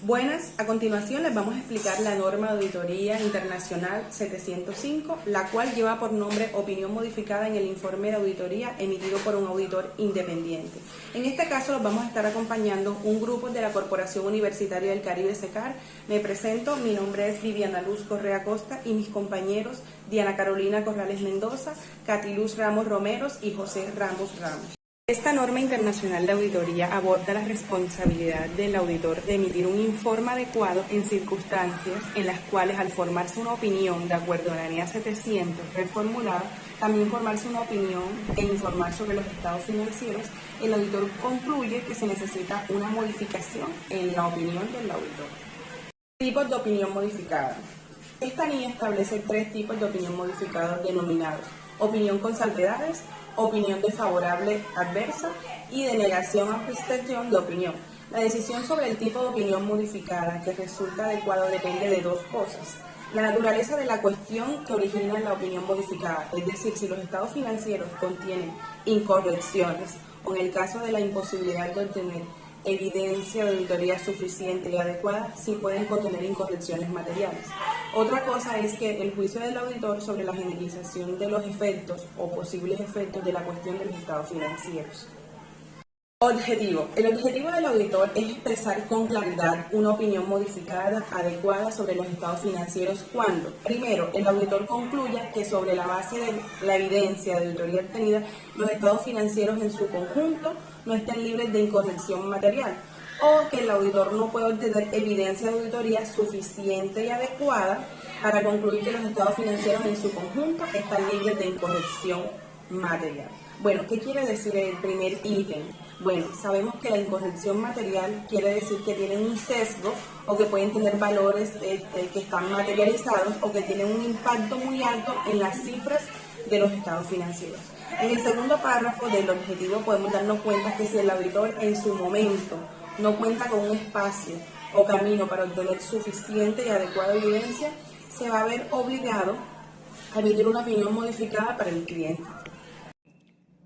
Buenas, a continuación les vamos a explicar la norma de auditoría internacional 705, la cual lleva por nombre opinión modificada en el informe de auditoría emitido por un auditor independiente. En este caso los vamos a estar acompañando un grupo de la Corporación Universitaria del Caribe SECAR. Me presento, mi nombre es Viviana Luz Correa Costa y mis compañeros Diana Carolina Corrales Mendoza, Catiluz Ramos Romeros y José Ramos Ramos. Esta norma internacional de auditoría aborda la responsabilidad del auditor de emitir un informe adecuado en circunstancias en las cuales, al formarse una opinión de acuerdo a la NEA 700 reformulada, también formarse una opinión e informar sobre los estados financieros, el auditor concluye que se necesita una modificación en la opinión del auditor. Tipos de opinión modificada. Esta NEA establece 3 tipos de opinión modificada denominados: opinión con salvedades, opinión desfavorable adversa y denegación o abstención de opinión. La decisión sobre el tipo de opinión modificada que resulta adecuado depende de 2 cosas: la naturaleza de la cuestión que origina la opinión modificada, es decir, si los estados financieros contienen incorrecciones o, en el caso de la imposibilidad de obtener evidencia de auditoría suficiente y adecuada, sí pueden contener incorrecciones materiales. Otra cosa es que el juicio del auditor sobre la generalización de los efectos o posibles efectos de la cuestión de los estados financieros. Objetivo. El objetivo del auditor es expresar con claridad una opinión modificada adecuada sobre los estados financieros cuando, primero, el auditor concluya que sobre la base de la evidencia de auditoría obtenida, los estados financieros en su conjunto no estén libres de incorrección material, o que el auditor no puede obtener evidencia de auditoría suficiente y adecuada para concluir que los estados financieros en su conjunto están libres de incorrección material. Bueno, ¿qué quiere decir el primer ítem? Bueno, sabemos que la incorrección material quiere decir que tienen un sesgo o que pueden tener valores que están materializados o que tienen un impacto muy alto en las cifras de los estados financieros. En el segundo párrafo del objetivo podemos darnos cuenta que si el auditor en su momento no cuenta con un espacio o camino para obtener suficiente y adecuada evidencia, se va a ver obligado a emitir una opinión modificada para el cliente.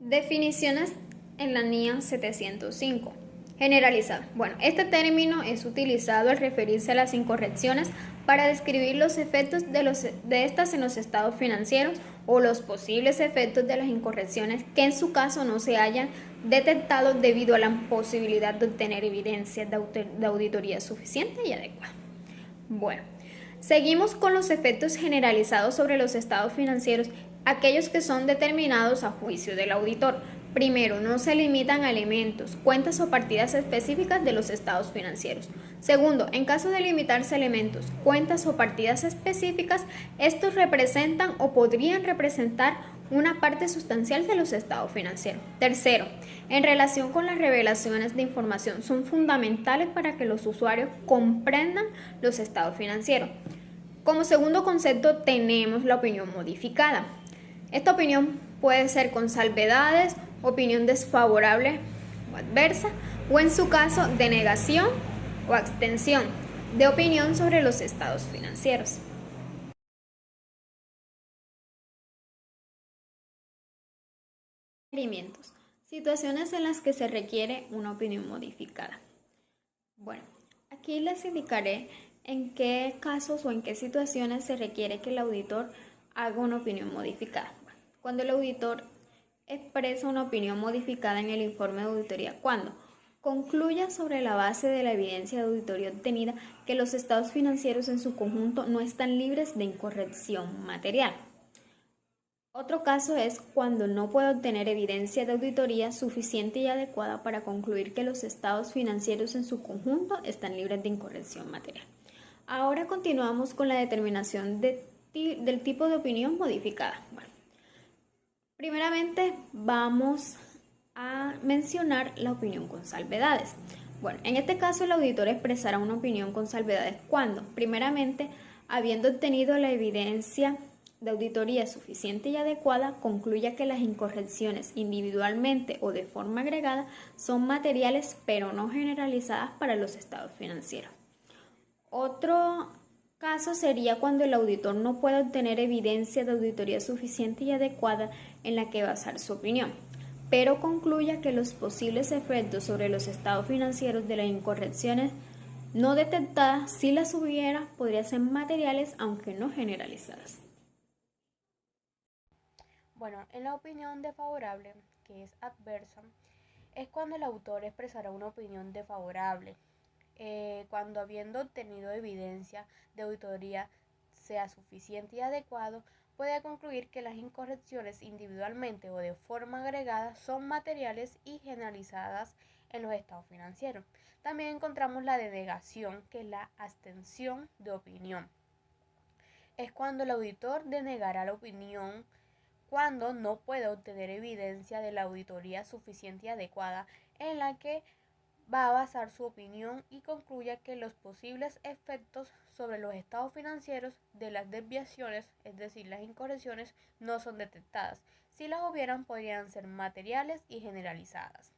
Definiciones en la NEA 705. Generalizar. Bueno, este término es utilizado al referirse a las incorrecciones para describir los efectos de estas en los estados financieros o los posibles efectos de las incorrecciones que en su caso no se hayan detectado debido a la imposibilidad de obtener evidencia de auditoría suficiente y adecuada. Bueno, seguimos con los efectos generalizados sobre los estados financieros, aquellos que son determinados a juicio del auditor. Primero, no se limitan a elementos, cuentas o partidas específicas de los estados financieros. Segundo, en caso de limitarse a elementos, cuentas o partidas específicas, estos representan o podrían representar una parte sustancial de los estados financieros. Tercero, en relación con las revelaciones de información, son fundamentales para que los usuarios comprendan los estados financieros. Como segundo concepto tenemos la opinión modificada. Esta opinión puede ser con salvedades, opinión desfavorable o adversa, o en su caso denegación o abstención de opinión sobre los estados financieros. Requerimientos. Situaciones en las que se requiere una opinión modificada. Bueno, aquí les indicaré en qué casos o en qué situaciones se requiere que el auditor haga una opinión modificada. Cuando el auditor expresa una opinión modificada en el informe de auditoría, cuando concluya sobre la base de la evidencia de auditoría obtenida que los estados financieros en su conjunto no están libres de incorrección material. Otro caso es cuando no puede obtener evidencia de auditoría suficiente y adecuada para concluir que los estados financieros en su conjunto están libres de incorrección material. Ahora continuamos con la determinación del tipo de opinión modificada. Bueno, primeramente vamos a mencionar la opinión con salvedades. Bueno, en este caso el auditor expresará una opinión con salvedades cuando, primeramente, habiendo obtenido la evidencia de auditoría suficiente y adecuada, concluya que las incorrecciones individualmente o de forma agregada son materiales pero no generalizadas para los estados financieros. Otro caso sería cuando el auditor no puede obtener evidencia de auditoría suficiente y adecuada en la que basar su opinión, pero concluya que los posibles efectos sobre los estados financieros de las incorrecciones no detectadas, si las hubiera, podrían ser materiales aunque no generalizadas. Bueno, en la opinión desfavorable, que es adversa, es cuando el autor expresará una opinión desfavorable, cuando habiendo obtenido evidencia de auditoría sea suficiente y adecuado, puede concluir que las incorrecciones individualmente o de forma agregada son materiales y generalizadas en los estados financieros. También encontramos la denegación, que es la abstención de opinión. Es cuando el auditor denegará la opinión cuando no puede obtener evidencia de la auditoría suficiente y adecuada en la que va a basar su opinión y concluya que los posibles efectos sobre los estados financieros de las desviaciones, es decir, las incorrecciones, no son detectadas. Si las hubieran, podrían ser materiales y generalizadas.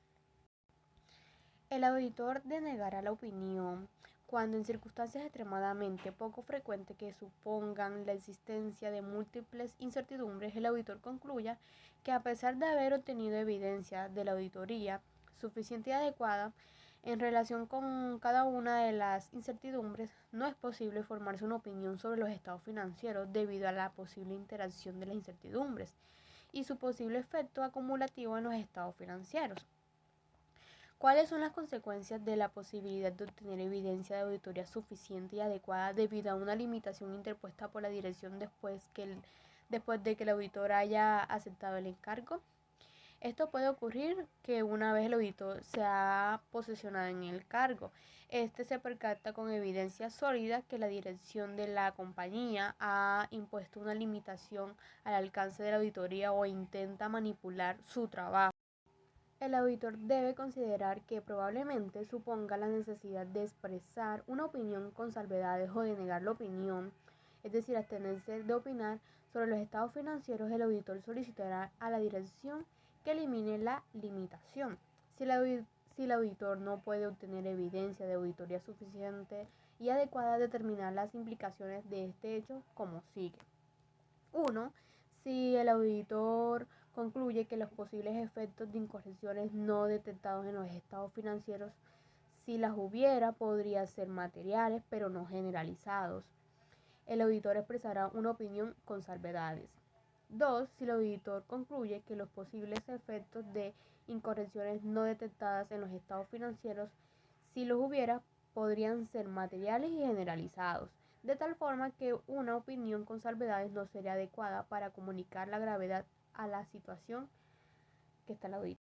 El auditor denegará la opinión cuando en circunstancias extremadamente poco frecuentes que supongan la existencia de múltiples incertidumbres, el auditor concluya que a pesar de haber obtenido evidencia de la auditoría suficiente y adecuada en relación con cada una de las incertidumbres, no es posible formarse una opinión sobre los estados financieros debido a la posible interacción de las incertidumbres y su posible efecto acumulativo en los estados financieros. ¿Cuáles son las consecuencias de la posibilidad de obtener evidencia de auditoría suficiente y adecuada debido a una limitación interpuesta por la dirección después de que el auditor haya aceptado el encargo? Esto puede ocurrir que una vez el auditor se ha posesionado en el cargo, este se percata con evidencia sólida que la dirección de la compañía ha impuesto una limitación al alcance de la auditoría o intenta manipular su trabajo. El auditor debe considerar que probablemente suponga la necesidad de expresar una opinión con salvedades o de negar la opinión, es decir, abstenerse de opinar sobre los estados financieros. El auditor solicitará a la dirección que elimine la limitación. Si el auditor no puede obtener evidencia de auditoría suficiente y adecuada, determinar las implicaciones de este hecho como sigue. 1. Si el auditor concluye que los posibles efectos de incorrecciones no detectados en los estados financieros, si las hubiera, podrían ser materiales pero no generalizados. El auditor expresará una opinión con salvedades. 2. Si el auditor concluye que los posibles efectos de incorrecciones no detectadas en los estados financieros, si los hubiera, podrían ser materiales y generalizados, de tal forma que una opinión con salvedades no sería adecuada para comunicar la gravedad a la situación que está el auditor.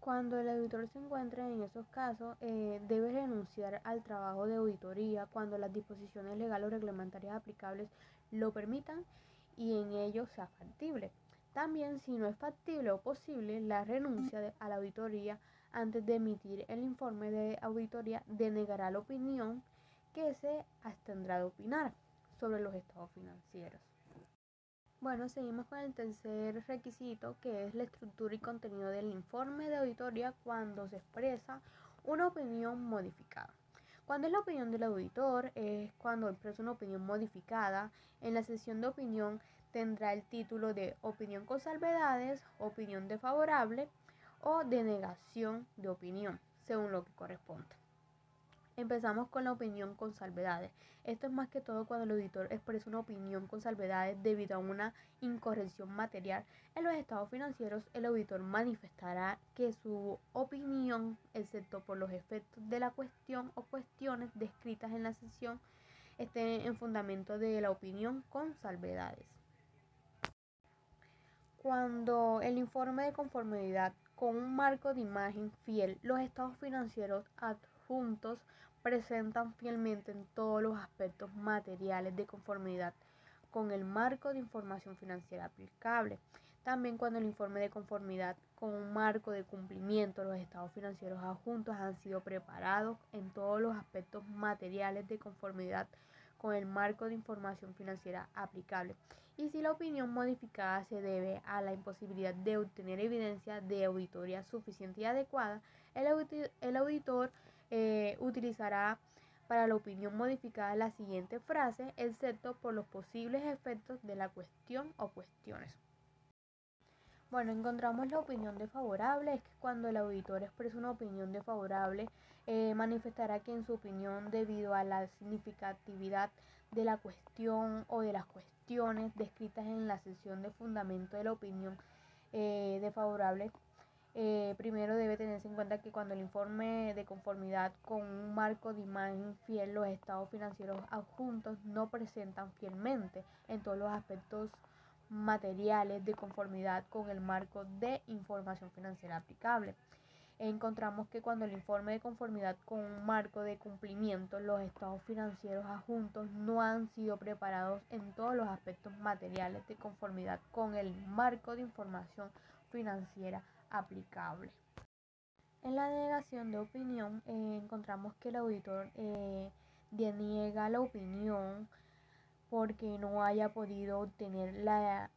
Cuando el auditor se encuentre en esos casos, debe renunciar al trabajo de auditoría cuando las disposiciones legales o reglamentarias aplicables lo permitan y en ello sea factible. También, si no es factible o posible, la renuncia a la auditoría antes de emitir el informe de auditoría denegará la opinión que se abstendrá de opinar sobre los estados financieros. Bueno, seguimos con el tercer requisito, que es la estructura y contenido del informe de auditoría cuando se expresa una opinión modificada. Cuando es la opinión del auditor, es cuando expresa una opinión modificada. En la sección de opinión tendrá el título de opinión con salvedades, opinión desfavorable o denegación de opinión, según lo que corresponda. Empezamos con la opinión con salvedades. Esto es más que todo cuando el auditor expresa una opinión con salvedades debido a una incorrección material en los estados financieros. El auditor manifestará que su opinión, excepto por los efectos de la cuestión o cuestiones descritas en la sección, esté en fundamento de la opinión con salvedades. Cuando el informe de conformidad con un marco de imagen fiel, los estados financieros adjuntos presentan fielmente en todos los aspectos materiales de conformidad con el marco de información financiera aplicable. También cuando el informe de conformidad con un marco de cumplimiento, los estados financieros adjuntos han sido preparados en todos los aspectos materiales de conformidad con el marco de información financiera aplicable. Y si la opinión modificada se debe a la imposibilidad de obtener evidencia de auditoría suficiente y adecuada, el auditor utilizará para la opinión modificada la siguiente frase, excepto por los posibles efectos de la cuestión o cuestiones. Bueno, encontramos la opinión desfavorable, es que cuando el auditor expresa una opinión desfavorable, manifestará que en su opinión, debido a la significatividad de la cuestión o de las cuestiones descritas en la sección de fundamento de la opinión desfavorable, primero debe tenerse en cuenta que cuando el informe de conformidad con un marco de imagen fiel, los estados financieros adjuntos no presentan fielmente en todos los aspectos materiales de conformidad con el marco de información financiera aplicable. Encontramos que cuando el informe de conformidad con un marco de cumplimiento, los estados financieros adjuntos no han sido preparados en todos los aspectos materiales de conformidad con el marco de información financiera aplicable. En la denegación de opinión encontramos que el auditor deniega la opinión porque no haya podido obtener la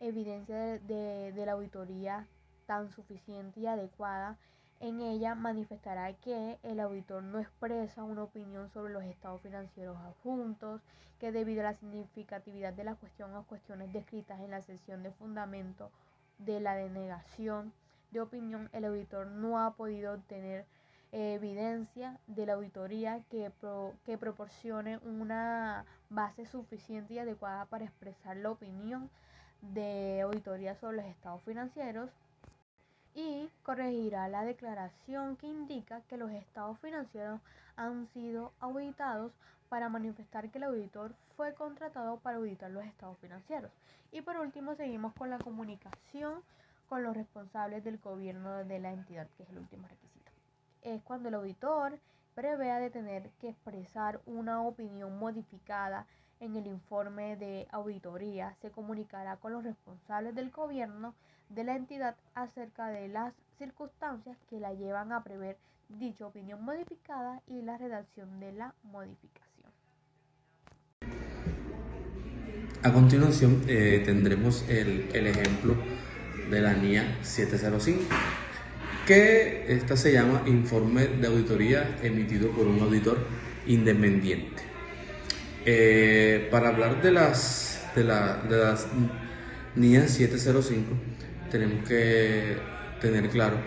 evidencia de la auditoría tan suficiente y adecuada. En ella manifestará que el auditor no expresa una opinión sobre los estados financieros adjuntos, que debido a la significatividad de la cuestión o cuestiones descritas en la sección de fundamento de la denegación de opinión, el auditor no ha podido obtener evidencia de la auditoría que proporcione una base suficiente y adecuada para expresar la opinión de auditoría sobre los estados financieros, y corregirá la declaración que indica que los estados financieros han sido auditados para manifestar que el auditor fue contratado para auditar los estados financieros. Y por último seguimos con la comunicación con los responsables del gobierno de la entidad, que es el último requisito. Es cuando el auditor prevea de tener que expresar una opinión modificada en el informe de auditoría, se comunicará con los responsables del gobierno de la entidad acerca de las circunstancias que la llevan a prever dicha opinión modificada y la redacción de la modificación. A continuación tendremos el ejemplo de la NIA 705, que esta se llama Informe de Auditoría emitido por un auditor independiente. Para hablar de las NIA 705, tenemos que tener claro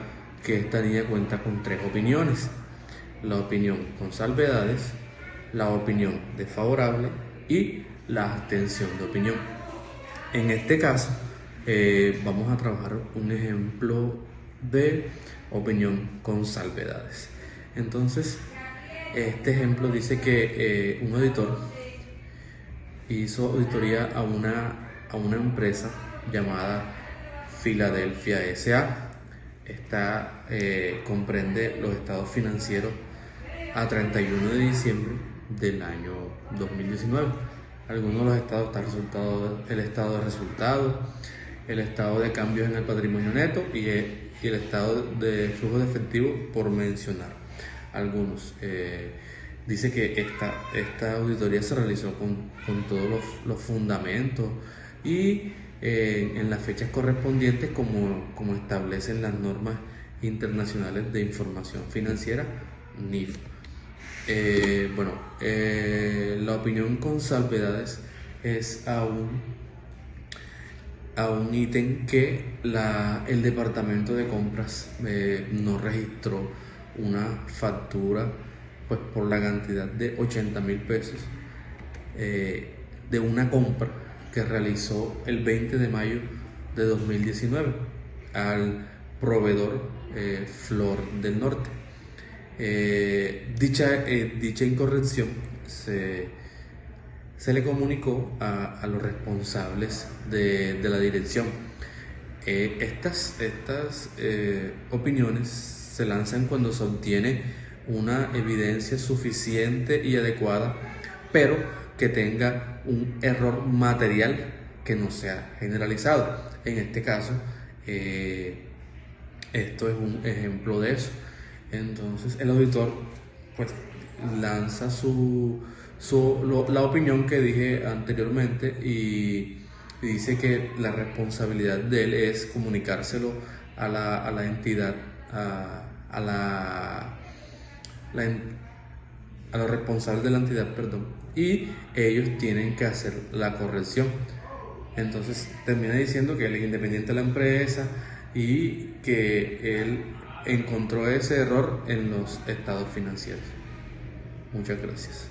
que esta NIA cuenta con 3 opiniones: la opinión con salvedades, la opinión desfavorable y la abstención de opinión. En este caso vamos a trabajar un ejemplo de opinión con salvedades. Entonces, este ejemplo dice que un auditor hizo auditoría a una empresa llamada Filadelfia S.A. Esta comprende los estados financieros a 31 de diciembre del año 2019. Algunos de los estados están el estado de resultados, el estado de cambios en el patrimonio neto y el estado de flujo de efectivo, por mencionar algunos. Dice que esta auditoría se realizó con todos los fundamentos y en las fechas correspondientes como establecen las normas internacionales de información financiera, NIF. La opinión con salvedades es a un ítem que el departamento de compras no registró una factura pues por la cantidad de 80,000 pesos de una compra que realizó el 20 de mayo de 2019 al proveedor Flor del Norte. Dicha incorrección se le comunicó a los responsables de la dirección. Estas opiniones se lanzan cuando se obtiene una evidencia suficiente y adecuada, pero que tenga un error material que no sea generalizado. En este caso, esto es un ejemplo de eso. Entonces el auditor pues lanza la opinión que dije anteriormente y dice que la responsabilidad de él es comunicárselo a la entidad, a los responsables de la entidad, y ellos tienen que hacer la corrección. Entonces termina diciendo que él es independiente de la empresa y que él encontró ese error en los estados financieros. Muchas gracias.